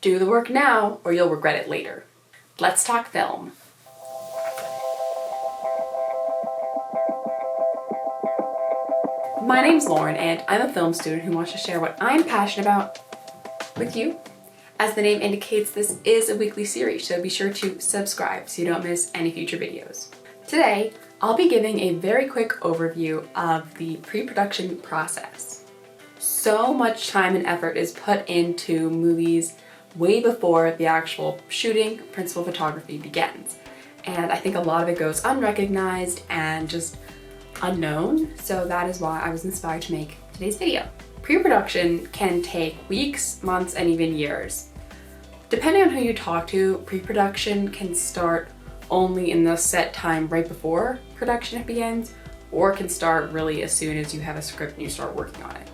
Do the work now or you'll regret it later. Let's talk film. My name's Lauren and I'm a film student who wants to share what I'm passionate about with you. As the name indicates, this is a weekly series, so be sure to subscribe so you don't miss any future videos. Today, I'll be giving a very quick overview of the pre-production process. So much time and effort is put into movies way before the actual shooting, principal photography begins. And I think a lot of it goes unrecognized and just unknown, so that is why I was inspired to make today's video. Pre-production can take weeks, months, and even years. Depending on who you talk to, pre-production can start only in the set time right before production begins, or can start really as soon as you have a script and you start working on it.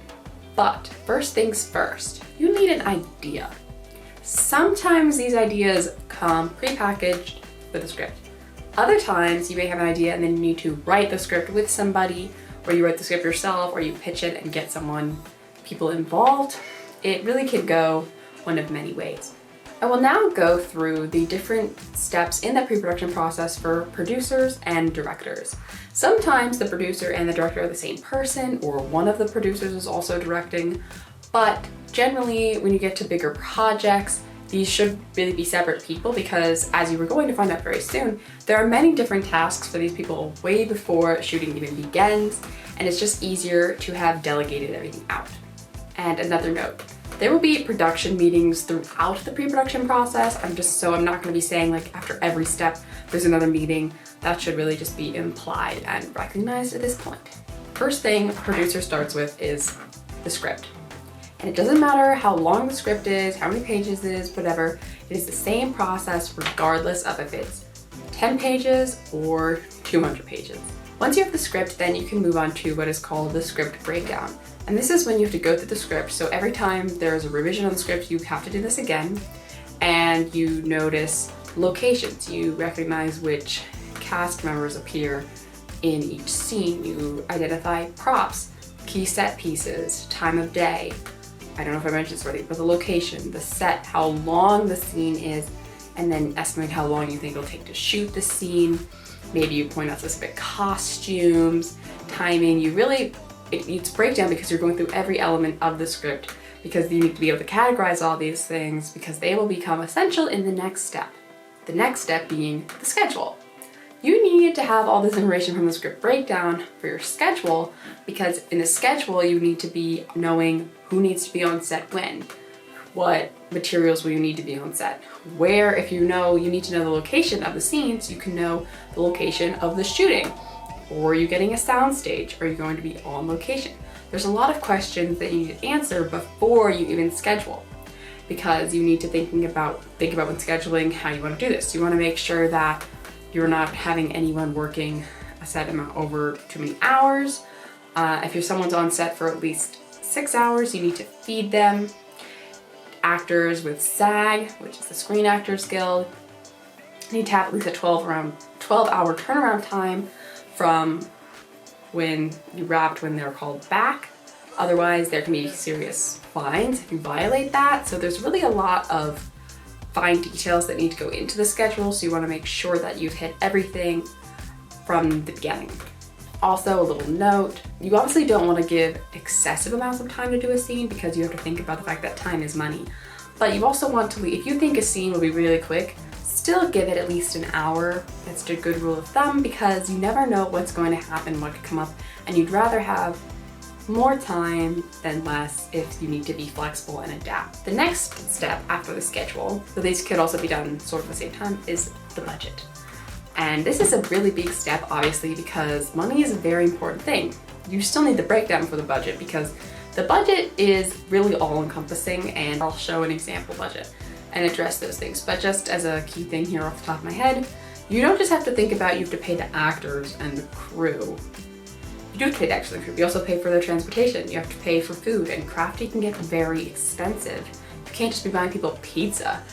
But first things first, you need an idea. Sometimes these ideas come pre-packaged with a script. Other times you may have an idea and then you need to write the script with somebody, or you write the script yourself, or you pitch it and get people involved. It really can go one of many ways. I will now go through the different steps in the pre-production process for producers and directors. Sometimes the producer and the director are the same person, or one of the producers is also directing, but generally when you get to bigger projects, these should really be separate people because, as you were going to find out very soon, there are many different tasks for these people way before shooting even begins, and it's just easier to have delegated everything out. And another note, there will be production meetings throughout the pre-production process. I'm not going to be saying like after every step there's another meeting. That should really just be implied and recognized at this point. First thing a producer starts with is the script. And it doesn't matter how long the script is, how many pages it is, whatever, it is the same process regardless of if it's 10 pages or 200 pages. Once you have the script, then you can move on to what is called the script breakdown. And this is when you have to go through the script. So every time there's a revision on the script, you have to do this again. And you notice locations. You recognize which cast members appear in each scene. You identify props, key set pieces, time of day. I don't know if I mentioned this already, but the location, the set, how long the scene is, and then estimate how long you think it'll take to shoot the scene. Maybe you point out specific costumes, timing. It's breakdown because you're going through every element of the script because you need to be able to categorize all these things because they will become essential in the next step. The next step being the schedule. You need to have all this information from the script breakdown for your schedule because in the schedule you need to be knowing who needs to be on set when, what materials will you need to be on set, where, if you need to know the location of the scenes, you can know the location of the shooting. Or are you getting a sound stage? Are you going to be on location? There's a lot of questions that you need to answer before you even schedule because you need to think about when scheduling how you want to do this. You want to make sure that you're not having anyone working a set amount over too many hours. If someone's on set for at least 6 hours, you need to feed them. Actors with SAG, which is the Screen Actors Guild, need to have at least a 12-hour turnaround time from when you wrapped when they're called back. Otherwise, there can be serious fines if you violate that. So there's really a lot of fine details that need to go into the schedule, so you want to make sure that you've hit everything from the beginning. Also, a little note, you obviously don't want to give excessive amounts of time to do a scene because you have to think about the fact that time is money. But you also want to if you think a scene will be really quick, still give it at least an hour. That's a good rule of thumb because you never know what's going to happen, what could come up, and you'd rather have more time than less if you need to be flexible and adapt. The next step after the schedule, so these could also be done sort of at the same time, is the budget. And this is a really big step, obviously, because money is a very important thing. You still need the breakdown for the budget because the budget is really all-encompassing, and I'll show an example budget and address those things. But just as a key thing here off the top of my head, you don't just have to think about you have to pay the actors and the crew. You do have to pay the actors and the crew. You also pay for their transportation. You have to pay for food, and crafting can get very expensive. You can't just be buying people pizza.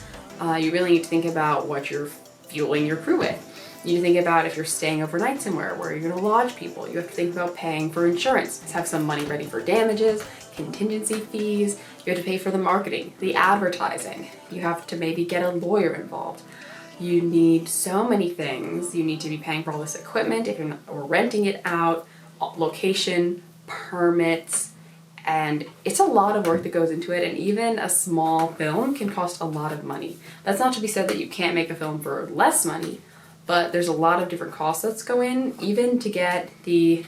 You really need to think about what you're fueling your crew with. You think about if you're staying overnight somewhere, where you're gonna lodge people. You have to think about paying for insurance. Have some money ready for damages. contingency fees, you have to pay for the marketing, the advertising, you have to maybe get a lawyer involved. You need so many things. You need to be paying for all this equipment if you're not, or renting it out, location, permits, and it's a lot of work that goes into it, and even a small film can cost a lot of money. That's not to be said that you can't make a film for less money, but there's a lot of different costs that go in, even to get the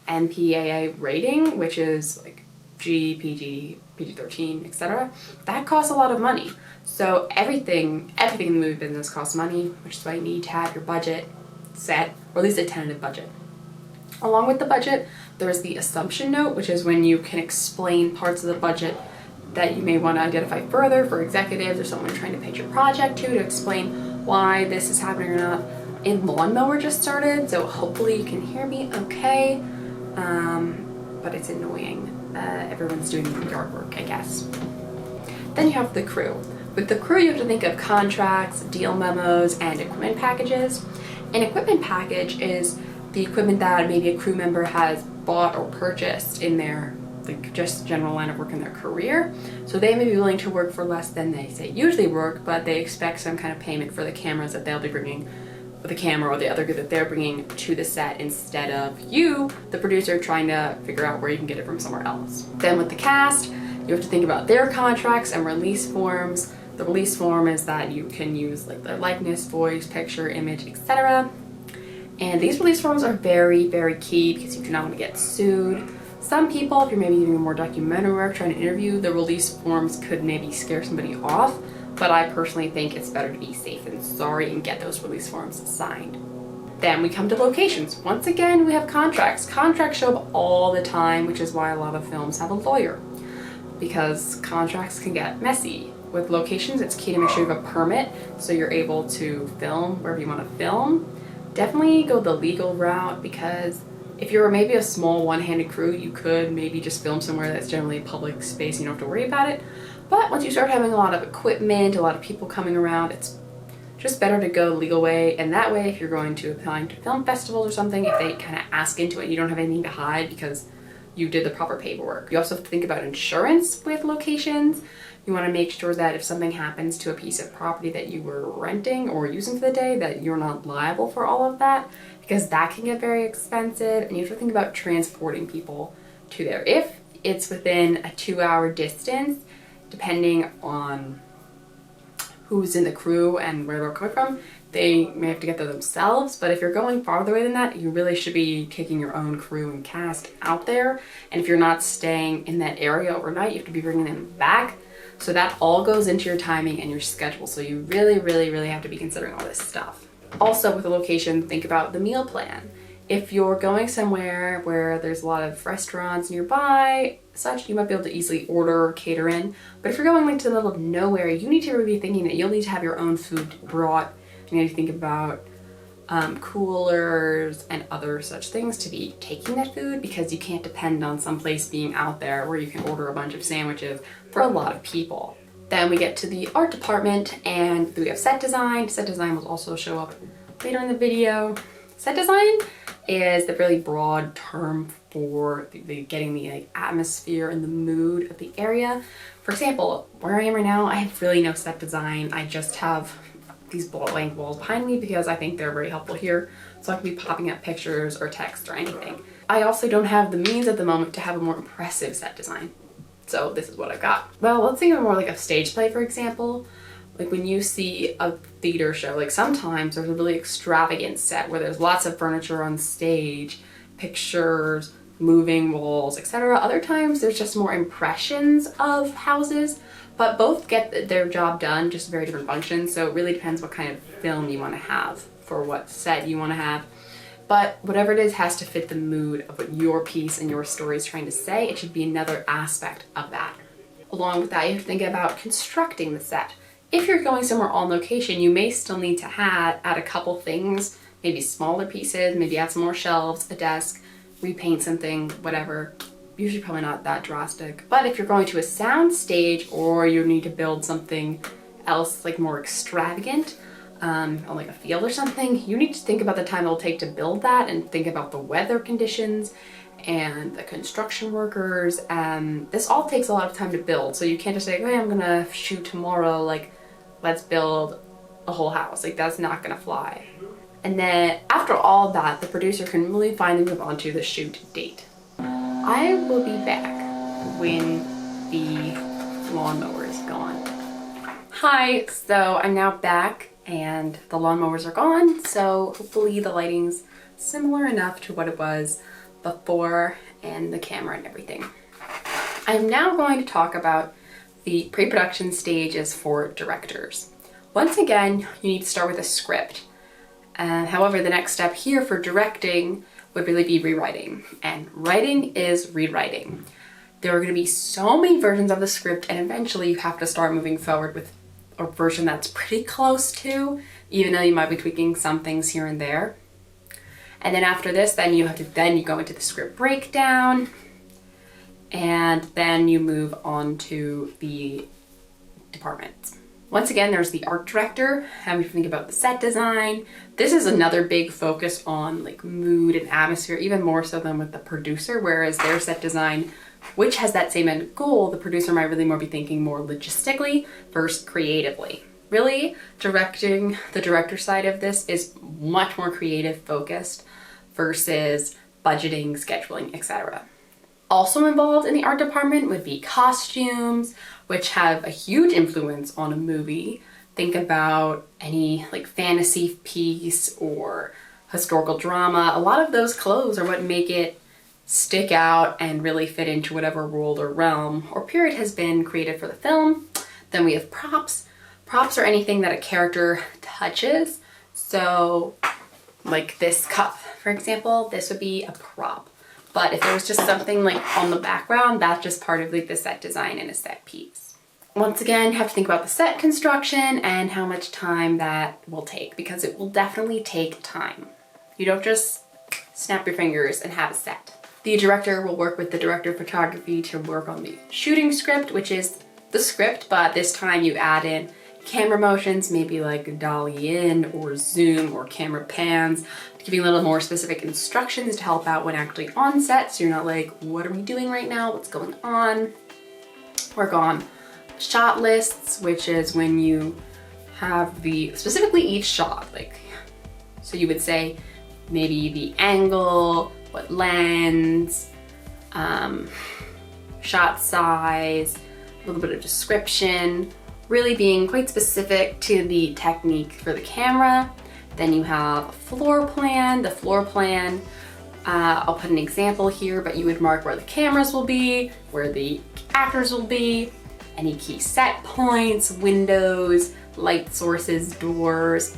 MPAA rating, which is like G, PG, PG-13, etc. That costs a lot of money. So everything in the movie business costs money, which is why you need to have your budget set, or at least a tentative budget. Along with the budget, there's the assumption note, which is when you can explain parts of the budget that you may want to identify further for executives or someone trying to pitch your project to explain why this is happening or not. In Lawnmower just started, so hopefully you can hear me okay, but it's annoying. Everyone's doing yard work, I guess. Then you have the crew. With the crew, you have to think of contracts, deal memos, and equipment packages. An equipment package is the equipment that maybe a crew member has bought or purchased in their just general line of work in their career. So they may be willing to work for less than they say usually work, but they expect some kind of payment for the cameras that they'll be bringing, or the camera or the other good that they're bringing to the set, instead of you, the producer, trying to figure out where you can get it from somewhere else. Then with the cast, you have to think about their contracts and release forms. The release form is that you can use like their likeness, voice, picture, image, etc. And these release forms are very, very key because you do not want to get sued. Some people, if you're maybe doing more documentary work, trying to interview, the release forms could maybe scare somebody off, but I personally think it's better to be safe than sorry and get those release forms signed. Then we come to locations. Once again, we have contracts. Contracts show up all the time, which is why a lot of films have a lawyer, because contracts can get messy. With locations, it's key to make sure you have a permit so you're able to film wherever you want to film. Definitely go the legal route, because if you're maybe a small one-handed crew, you could maybe just film somewhere that's generally a public space and you don't have to worry about it. But once you start having a lot of equipment, a lot of people coming around, it's just better to go the legal way. And that way, if you're going to applying to film festivals or something, if they kind of ask into it, you don't have anything to hide because you did the proper paperwork. You also have to think about insurance with locations. You want to make sure that if something happens to a piece of property that you were renting or using for the day, that you're not liable for all of that, because that can get very expensive. And you have to think about transporting people to there. If it's within a 2-hour distance, depending on who's in the crew and where they're coming from, they may have to get there themselves. But if you're going farther away than that, you really should be taking your own crew and cast out there. And if you're not staying in that area overnight, you have to be bringing them back. So that all goes into your timing and your schedule. So you really, really, really have to be considering all this stuff. Also with the location, think about the meal plan. If you're going somewhere where there's a lot of restaurants nearby, such, you might be able to easily order or cater in. But if you're going like to the middle of nowhere, you need to really be thinking that you'll need to have your own food brought. You need to think about coolers and other such things to be taking that food, because you can't depend on some place being out there where you can order a bunch of sandwiches for a lot of people. Then we get to the art department, and we have set design. Set design will also show up later in the video. Set design is the really broad term for getting the like atmosphere and the mood of the area. For example, where I am right now, I have really no set design. I just have these blank walls behind me because I think they're very helpful here, so I can be popping up pictures or text or anything. I also don't have the means at the moment to have a more impressive set design, so this is what I got. Well, let's think of more like a stage play, for example. Like when you see a theater show, like sometimes there's a really extravagant set where there's lots of furniture on stage, pictures, moving walls, etc. Other times there's just more impressions of houses, but both get their job done, just very different functions. So it really depends what kind of film you want to have for what set you want to have. But whatever it is has to fit the mood of what your piece and your story is trying to say. It should be another aspect of that. Along with that, you have to think about constructing the set. If you're going somewhere on location, you may still need to add a couple things, maybe smaller pieces, maybe add some more shelves, a desk, repaint something, whatever. Usually probably not that drastic. But if you're going to a sound stage, or you need to build something else like more extravagant, on like a field or something, you need to think about the time it'll take to build that and think about the weather conditions and the construction workers, and this all takes a lot of time to build. So you can't just say, hey, I'm gonna shoot tomorrow, like let's build a whole house. Like that's not gonna fly. And then after all that, the producer can really finally move on to the shoot date. I will be back when the lawnmower is gone. Hi, so I'm now back and the lawnmowers are gone, so hopefully the lighting's similar enough to what it was before and the camera and everything. I'm now going to talk about the pre-production stages for directors. Once again, you need to start with a script. However, the next step here for directing would really be rewriting, and writing is rewriting. There are going to be so many versions of the script, and eventually you have to start moving forward with a version that's pretty close to, even though you might be tweaking some things here and there. And then after this, then you go into the script breakdown, and then you move on to the departments. Once again, there's the art director, and we think about the set design. This is another big focus on like mood and atmosphere, even more so than with the producer, whereas their set design, which has that same end goal, the producer might really more be thinking more logistically versus creatively. Really, directing, the director side of this is much more creative focused versus budgeting, scheduling, etc. Also involved in the art department would be costumes, which have a huge influence on a movie. Think about any like fantasy piece or historical drama. A lot of those clothes are what make it stick out and really fit into whatever world or realm or period has been created for the film. Then we have props. Props are anything that a character touches. So like this cup, for example, this would be a prop. But if there was just something like on the background, that's just part of like the set design and a set piece. Once again, you have to think about the set construction and how much time that will take, because it will definitely take time. You don't just snap your fingers and have a set. The director will work with the director of photography to work on the shooting script, which is the script, but this time you add in camera motions, maybe like dolly in or zoom or camera pans, giving a little more specific instructions to help out when actually on set, so you're not like, what are we doing right now? What's going on? Work on shot lists, which is when you have specifically each shot, like, so you would say maybe the angle, what lens, shot size, a little bit of description, really being quite specific to the technique for the camera. Then you have a floor plan. The floor plan, I'll put an example here, but you would mark where the cameras will be, where the actors will be, any key set points, windows, light sources, doors,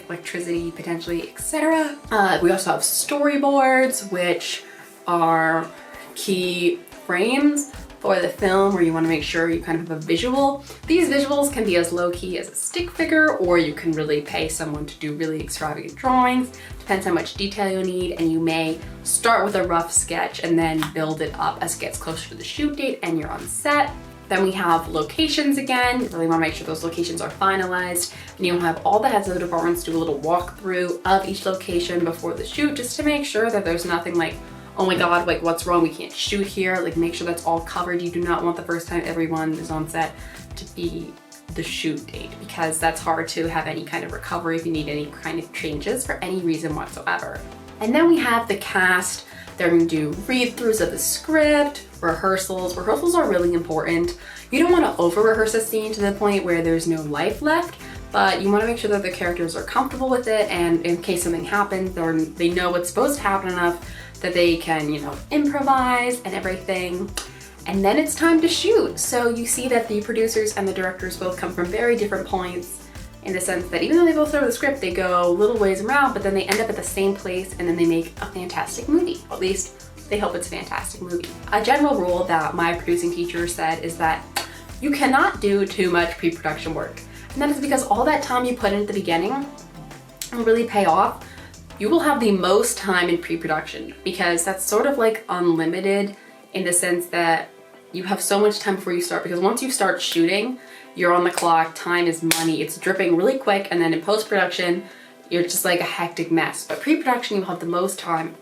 electricity potentially, etc. We also have storyboards, which are key frames for the film where you want to make sure you kind of have a visual. These visuals can be as low-key as a stick figure, or you can really pay someone to do really extravagant drawings. Depends how much detail you need, and you may start with a rough sketch and then build it up as it gets closer to the shoot date and you're on set. Then we have locations again. You really want to make sure those locations are finalized, and you'll have all the heads of the departments do a little walkthrough of each location before the shoot, just to make sure that there's nothing like, oh my god, like what's wrong, we can't shoot here. Like make sure that's all covered. You do not want the first time everyone is on set to be the shoot date, because that's hard to have any kind of recovery if you need any kind of changes for any reason whatsoever. And then we have the cast. They're going to do read-throughs of the script, rehearsals. Rehearsals are really important. You don't want to over-rehearse a scene to the point where there's no life left, but you want to make sure that the characters are comfortable with it, and in case something happens, or they know what's supposed to happen enough that they can, you know, improvise and everything. And then it's time to shoot. So you see that the producers and the directors both come from very different points, in the sense that even though they both start with the script, they go little ways around, but then they end up at the same place, and then they make a fantastic movie. At least they hope it's a fantastic movie. A general rule that my producing teacher said is that you cannot do too much pre-production work. And that is because all that time you put in at the beginning will really pay off. You will have the most time in pre-production, because that's sort of like unlimited in the sense that you have so much time before you start, because once you start shooting, you're on the clock, time is money, it's dripping really quick, and then in post-production, you're just like a hectic mess. But pre-production, you'll have the most time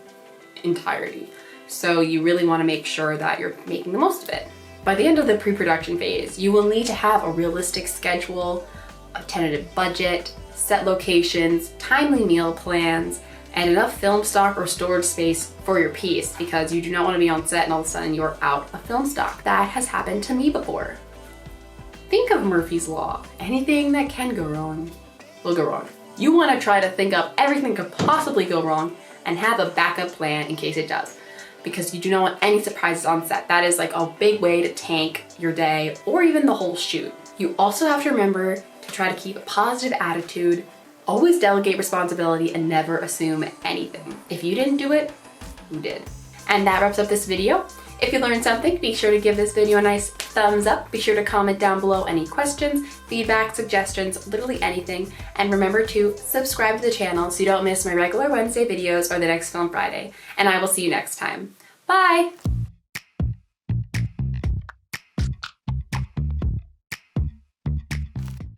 entirety. So you really want to make sure that you're making the most of it. By the end of the pre-production phase, you will need to have a realistic schedule, a tentative budget, set locations, timely meal plans, and enough film stock or storage space for your piece, because you do not want to be on set and all of a sudden you're out of film stock. That has happened to me before. Think of Murphy's Law. Anything that can go wrong will go wrong. You want to try to think of everything could possibly go wrong and have a backup plan in case it does, because you do not want any surprises on set. That is like a big way to tank your day or even the whole shoot. You also have to remember to try to keep a positive attitude, always delegate responsibility, and never assume anything. If you didn't do it, who did? And that wraps up this video. If you learned something, be sure to give this video a nice thumbs up. Be sure to comment down below any questions, feedback, suggestions, literally anything. And remember to subscribe to the channel so you don't miss my regular Wednesday videos or the next Film Friday. And I will see you next time. Bye!